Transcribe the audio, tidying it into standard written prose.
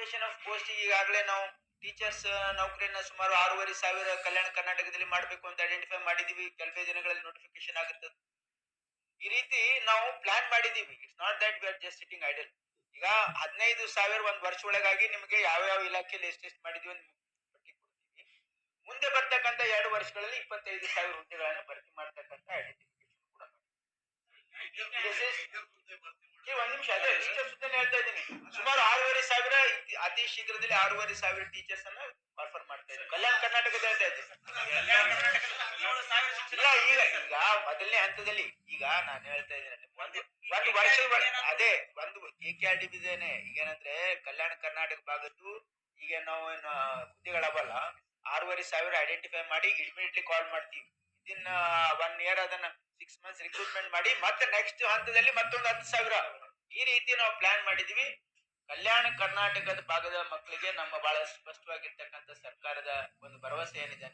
Notification of post ಈಗಾಗಲೇ ನಾವು teachers ನೌಕರಿಯನ್ನ ಸುಮಾರು 6,500 ಕಲ್ಯಾಣ ಕರ್ನಾಟಕದಲ್ಲಿ ಮಾಡಬೇಕು ಅಂತ ಐಡೆಂಟಿಫೈ ಮಾಡಿದೀವಿ. ಕೆಲವೇ ದಿನಗಳಲ್ಲಿ ನೋಟಿಫಿಕೇಶನ್ ಆಗುತ್ತೆ. ಈ ರೀತಿ ನಾವು ಪ್ಲಾನ್ ಮಾಡಿದೀವಿ. It's not that we are just sitting idle. ಈಗ 15,000 ಒಂದ್ ವರ್ಷ ಒಳಗಾಗಿ ನಿಮಗೆ ಯಾವ ಇಲಾಖೆಯಲ್ಲಿ ಎಷ್ಟೆಷ್ಟು ಮಾಡಿದೀವಿ ಅಂತ ಪಟ್ಟಿ ಕೊಡ್ತೀವಿ. ಮುಂದೆ ಬರ್ತಕ್ಕಂಥ 2 ವರ್ಷಗಳಲ್ಲಿ 25,000 ಹುದ್ದೆಗಳನ್ನ ಭರ್ತಿ ಮಾಡ್ತಕ್ಕಂಥ ಐಡೆಂಟಿಫಿಕೇಶನ್ ಕೂಡ ಒಂದ್ ನಿಮಿಷ ಅದೇ ಇಷ್ಟ ಸುತ್ತನೆ ಹೇಳ್ತಾ ಇದ್ದೀನಿ. ಸುಮಾರು 6,500 ಅತಿ ಶೀಘ್ರದಲ್ಲಿ 6,500 ಟೀಚರ್ಸ್ ಅನ್ನ ಆಫರ್ ಮಾಡ್ತಾ ಇದ್ದೀವಿ. ಕಲ್ಯಾಣ ಕರ್ನಾಟಕದ ಹೇಳ್ತಾ ಇದ್ದೀನಿ. ಇಲ್ಲ ಈಗ ಮೊದಲನೇ ಹಂತದಲ್ಲಿ ಈಗ ನಾನು ಹೇಳ್ತಾ ಇದ್ದೀನಿ ಒಂದು ವರ್ಷ ಅದೇ ಒಂದು KKRDB ಈಗೇನಂದ್ರೆ ಕಲ್ಯಾಣ ಕರ್ನಾಟಕ ಭಾಗದ್ದು ಈಗ ನಾವು ಏನು ಹುದ್ದೆಗಳವಲ್ಲ 6,500 ಐಡೆಂಟಿಫೈ ಮಾಡಿ ಇಮಿಡಿಯೇಟ್ಲಿ ಕಾಲ್ ಮಾಡ್ತೀವಿ. ಇದನ್ನ 1 ಇಯರ್ ಅದನ್ನ 6 ಮಂತ್ಸ್ ರಿಕ್ರೂಟ್ಮೆಂಟ್ ಮಾಡಿ ಮತ್ತೆ ನೆಕ್ಸ್ಟ್ ಹಂತದಲ್ಲಿ ಮತ್ತೊಂದು 10,000 ಈ ರೀತಿ ನಾವು ಪ್ಲಾನ್ ಮಾಡಿದೀವಿ. ಕಲ್ಯಾಣ ಕರ್ನಾಟಕದ ಭಾಗದ ಮಕ್ಕಳಿಗೆ ನಮ್ಮ ಬಹಳ ಸ್ಪಷ್ಟವಾಗಿರ್ತಕ್ಕಂಥ ಸರ್ಕಾರದ ಒಂದು ಭರವಸೆ ಏನಿದೆ ಅಂದ್ರೆ